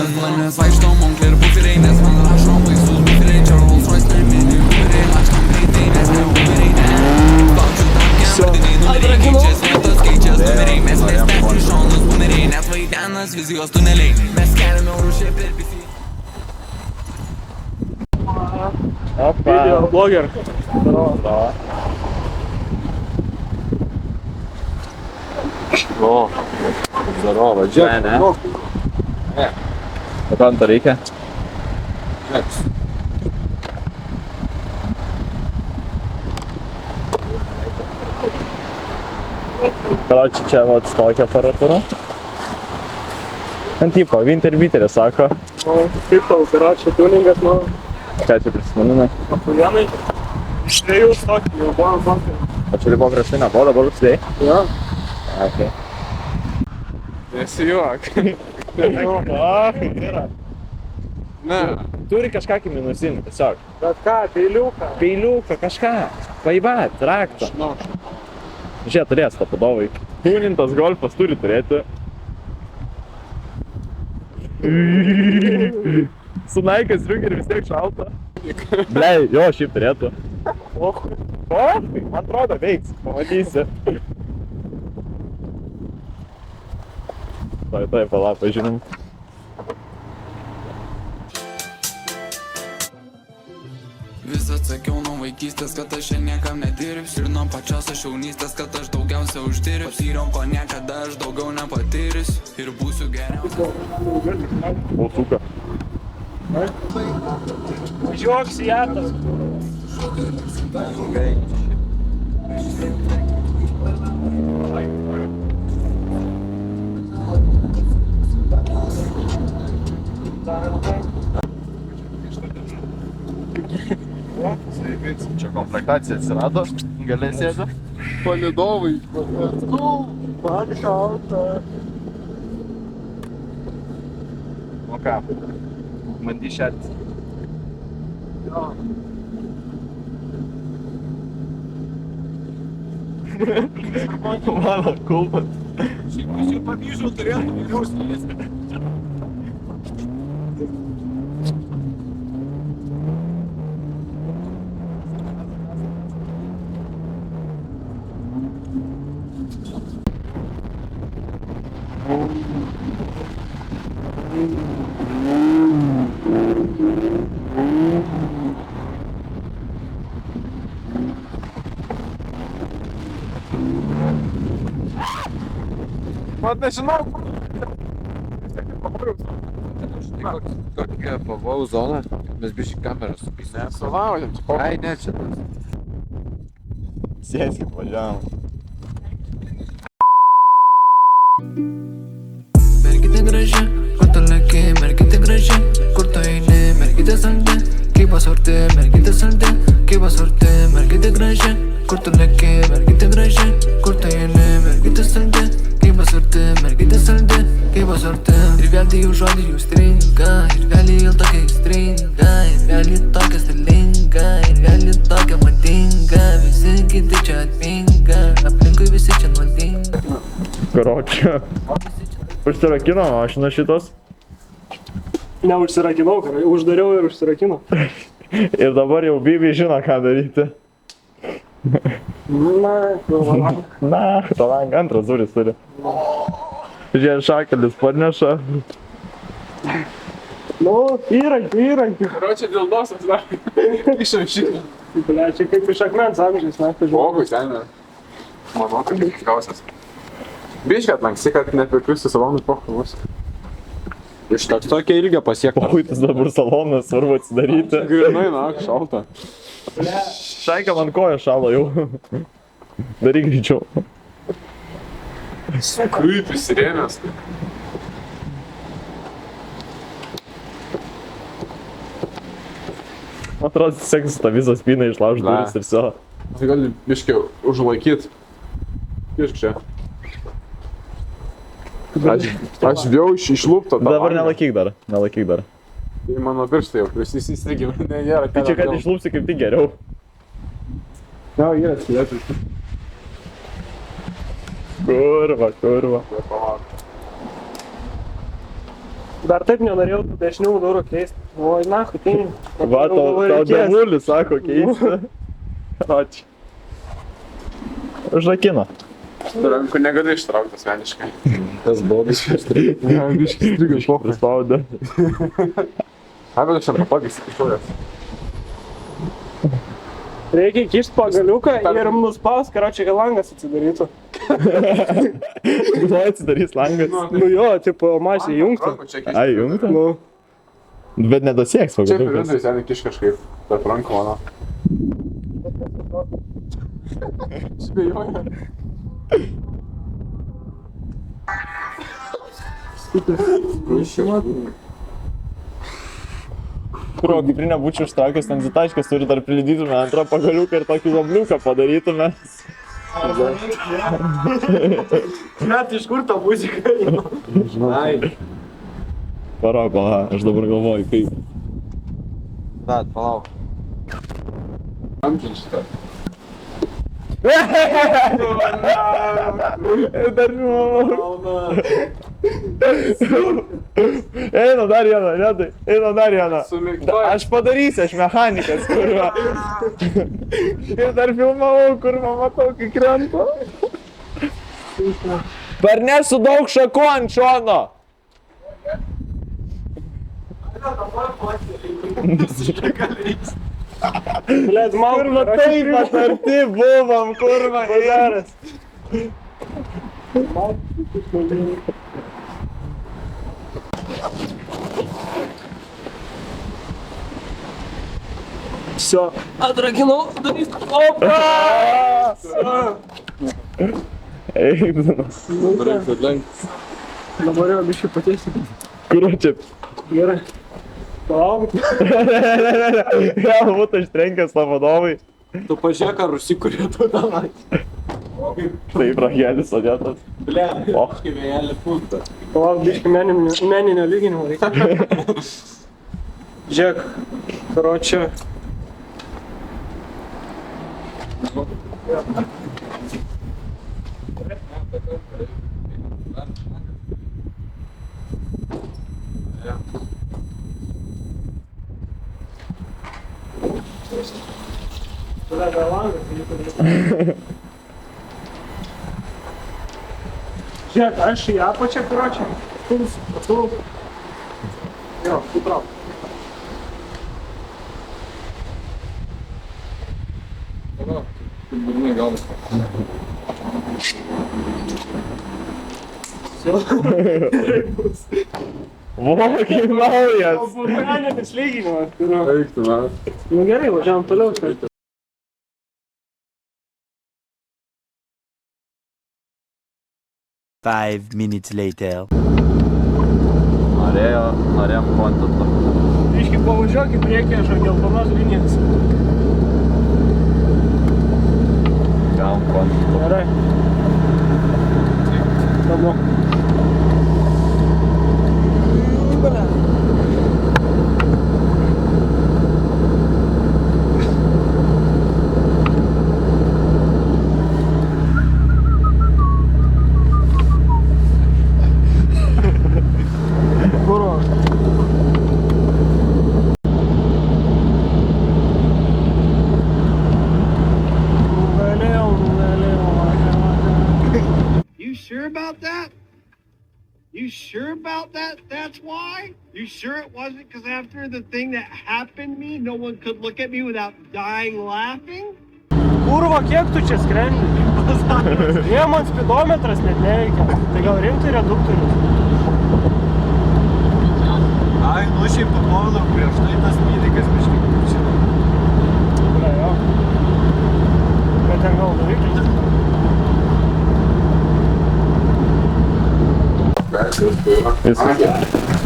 Mes duonis vaikšto Moncler buferiai, nes man rašo baisus buferiai. Čia Rolls Royce nemini uberiai, lakštam greitai, nes ne uberiai, ne. Spaudžiu tapkę, vardiniai numeriai, keičias vietos, keičias numeriai. Mes mieste šonus numeriai, net vaidenas vizijos tuneliai. Mes keliame rūšė per visi. Video, блогер. Здорово. О, здорово, Джек. O kam to reikia? Короче, čia vat tokia aparatūra. Ant tipo, Winterbiteris sako. O, kaip tau, piračio tuningas, mano? Ką čia prisiminimai? Vienai iš dviejų stokį, jau buvom tokį. O čia buvo prieš tai nebuvo, dabar rugsėjai? Jo. Okay. Nesijuok. Yra. Ne. Turi kažką minusinį, tiesiog. Bet ką, peiliuką? Peiliuką, kažką. Vaibat, raktą. Žiūrėk, turės tą padovai. Tunintas golfas turi turėti. Sunaikas riuk ir vis tiek šalta. Blei, jo, šiaip turėtų. Ochui. Ochui, man atrodo, veiks, pamatysi. Tai, pala, pažinom. Vis atsakiau nuo vaikystės, kad aš čia niekam nedirbsiu. Ir nuo pačios aš jaunystės, kad aš daugiausia uždirbsiu. Patyriau, ko niekada aš daugiau nepatyrius. Ir būsiu geriausias. Baltuką. Važiuok Siatas. Čia komplektacija atsirado, galės sėdė. Palidovai. Man šalta. O ką? Bandy šertis. Jo. Mano kulpas. Šiaip pavyzdžių turėtų geriau slėsti. Man nežinau, Tokia pavojaus zona, mes biškai kamerą supysime. Nesalaujam, čia Ai, ne, čia tas. Sėskit, važiavam. Mergitė graži, kur tu leki, mergitė graži, kur tu eini, mergitė saldi, kaip pasorti, mergitė saldi, kaip pasorti, mergitė graži, kur tu leki, mergitė graži, kur tu eini, mergitė saldi, kaip pasorti, mergitė saldi, kaip pasorti. Ir vėl tai jų žodį jų stringa, ir vėl jų tokia stringa, ir vėl jų tokia stilinga, ir vėl jų tokia madinga, visi kiti čia atpinga, aplinkui visi čia nuodinga. Karočią. Užsirakino mašina šitos. neužsirakinau, uždariau ir užsirakinau. Ir dabar jau Bibi žino, ką daryti. Na, to langą antras duris turi. Žiūrėk, šakelis parneša. Nu, įrankių. Karočią dėl nosas dar išaušinė. Blia, čia kaip iš akmens amžiais, mes tai Žmogui ten. Manau, kad gausias. Biškai atlanksti, kad nepirkristi salonui pokalbus. Iš tokio ilgio pasiekta. Oi, tas dabar salonas, svarbu atsidaryti. Grinai, na, šalta. Šaika man koja šalo jau. Daryk greičiau. Kaip įsirėmęs. Man atrodo, seksis tą visą spyną išlauž duris ir viso. Tai gali biškai užlaikyt. Biškai čia. Aš bijau išlūpto tą Dabar langą. nelaikyk dar, nelaikyk dar. Tai mano pirštai jau prisisistygė, nėra Tai čia, kad išlūpsi kaip tik geriau. Na, yra atskilėtų. Kurva, kurva. Dar taip nenorėjau tų dešinių durų keisti. Oi, na, kutinį. Va, tau demulis sako keisti. Ačiū. Užrakina. Rankų negali ištraukti asmeniškai. Tas buvo biškas. Ne, biškis strigas po. Prispaudė. Apie aš čia patogiai įsikišuojas. Reikia kišti pagaliuką ir nuspaus, karočią, kad langas atsidarytų. Nu, atsidarys langas. Nu jo, tipo, mažiai jungtų. Ai, jungta? Nu, Bet nedasieks Čia per pagaliukas. vidurį seniai kiš kažkaip tarp rankų mano. Spėjoja. Kurio, kaip ir nebūčiau užtraukęs, ten zitaškas turi dar prildytume antrą pagaliuką ir tokį vabliuką padarytume. net iš kur ta muzika? Žinai. Palauk, aš dabar galvoju, kaip. Bet, palauk. Amžiai šitą. Dar Eina dar vieną, nedai. Eina dar vieną. Aš padarysiu, aš mechanikas, kurva. Ir dar filmavau, kurva, matau, kai krenta. Parnesiu daug šakų ant šono. Blet, man Kurva, taip patarti buvom, kurva, geras. Все, atrakinau, darys. Opa! Eikdanas. Dabar jau biškai pateisim. Kurva čia? Gerai. Palauk. Galbūt aš trenkęs tą vadovai. Tu pažiūrėk, ar užsikūrė tu tenai. Taip, ragelis sodėtas. Ble, O. kaip vėjelį punktą. Palauk, biškai meninio lyginimo reikia. Žiūrėk, karočią. Žiūrėk, aš į apačią, karočią. Tu. Jo, sutrauk. Būdinai galvas. Vo, kaip naujas. Mechaninis lyginimas. Eiktų, mes. Nu gerai, važiavam toliau. Štai. 5 minutes later. Norėjom kontentą. Iški pavažiuok į priekį, aš ant geltonos linijos. Gavom kontentą. Gerai. Tada. You sure about that? That's why? You sure it wasn't because after the thing that happened to me, no one could look at me without dying laughing? Kurva, kiek tu čia skrendi? Ne, man spidometras net neveikia. Tai gal rimtai reduktorius? Ai, nu šiaip papuolau prieš tai tas mydikas biškai pučia. Ne, jo. Bet ten gal daviklis.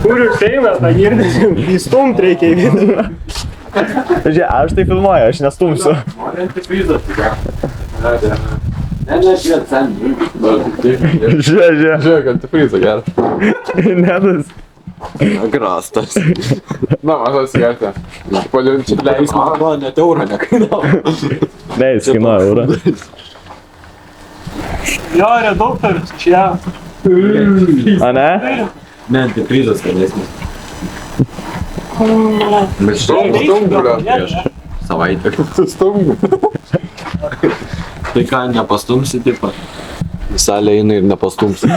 Kur jūs eina, tą girdėsim, įstumt reikia į vidų. Žiūrėk, aš tai filmuoju, aš nestumsiu. Žiūrėk. Žiūrėk, antifrizą gerą. Nedas. Grastas. Na, aš atsigerti. Čia Leis man net eurą nekainavo. Ne, jis kainuoja eurą. Jo, reduktorius, čia. A ne? Ne, antikrizas skanesnis. Bet Stumbrą. prieš savaitę. Stumbrą. Tai ką, nepastumsi, tipo? Salė eina ir nepastumsi.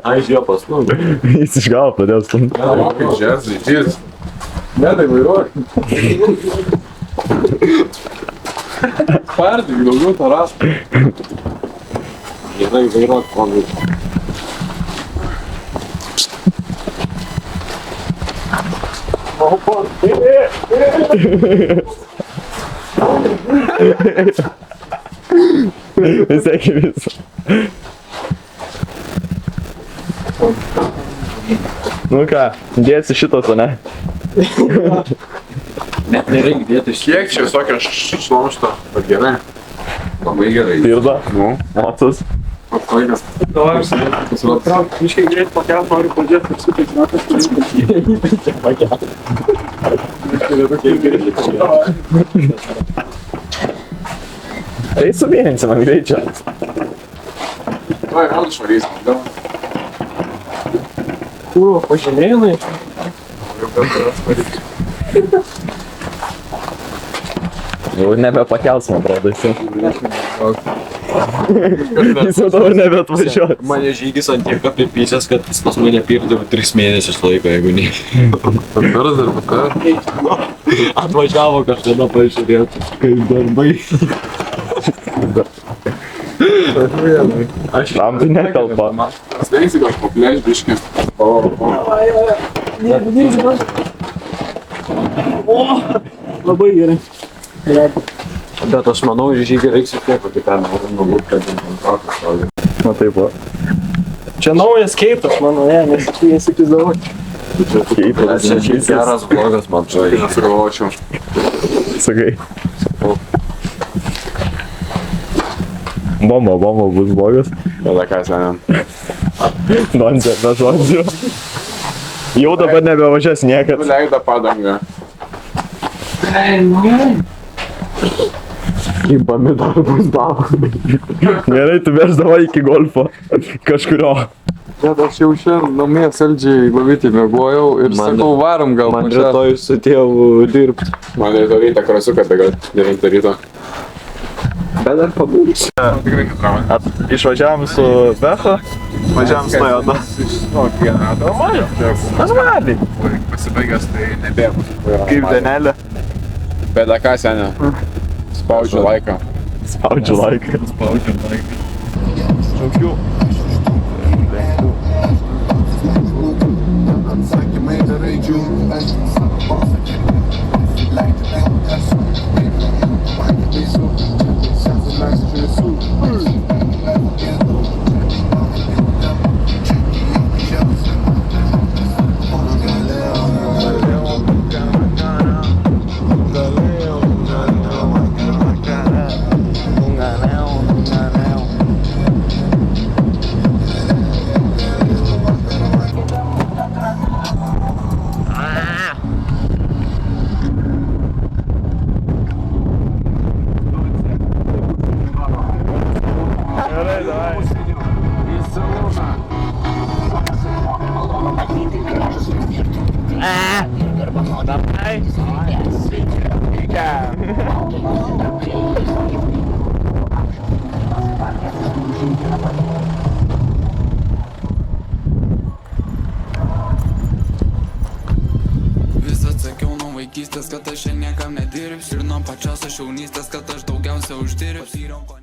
Aš jo pastumsiu. Jis iš galo pradėjo stumti. Kaip džiazai, džiaz. Ne, tai vairuok. Pardik, daugiau taras. Gerai, vairuok, ponai. Visai kaip visą. Nu ką, dėsi šitos, o ne? Net nereikia dėti Kiek čia visokio šlamšto? Bet gerai. Labai gerai. Pirda. Nu, Mocas. atkoikas. Trauk, iškai greit pakelt, noriu padėti, kaip su tais metais, Tai suvieninsim ant greičio. Vai, vėl švarys. Gal. Kūro pažymėjimai. Jau nebepakels, man atrodo, jis. Jis jau dabar nebeatvažiuos. Mane žygis ant tiek apipysęs, kad jis pas mane pirdavo 3 mėnesius laiko, jeigu ne. Atvažiavo kažkada pažiūrėti, kaip darbai. Tam tai netelpa. Steigsi gal paplėš biškį. Labai gerai. Bet aš manau, žygį reiks ir tiek, kokį ten noriu būt, kad kontraktas stovi. Na taip va. Čia naujas keitas, mano, nes tu įsikizavau. Čia geras blogas man čia. Nesugalvočiau. Sakai. Bomba bus blogas. Tada ką seniam. Nonce, be žodžių. Jau dabar nebevažias niekad. Leida padangą. Į pomidorų bus daug. Gerai, tu veždavai iki golfo. Kažkurio. Bet aš jau šiandien namie saldžiai babytį mėgojau ir sakau, varom gal Man rytoj su tėvu dirbti. Man rytoj rytą krasuką, tai gal 9 ryto. Bet dar pabūsiu. Tikrai netraukia. Išvažiavam su Becha. Važiavam su Toyota. Normaliai. Pasibaigęs, tai nebėgu. Kaip denelė. Bėda ką seniam. Spaudžiu laiką. Spaudžiu laiką. Šaukiu. Vis atsakiau nuo vaikystės, kad aš čia niekam nedirbsiu ir nuo pačios aš jaunystės, kad aš daugiausia uždirbsiu.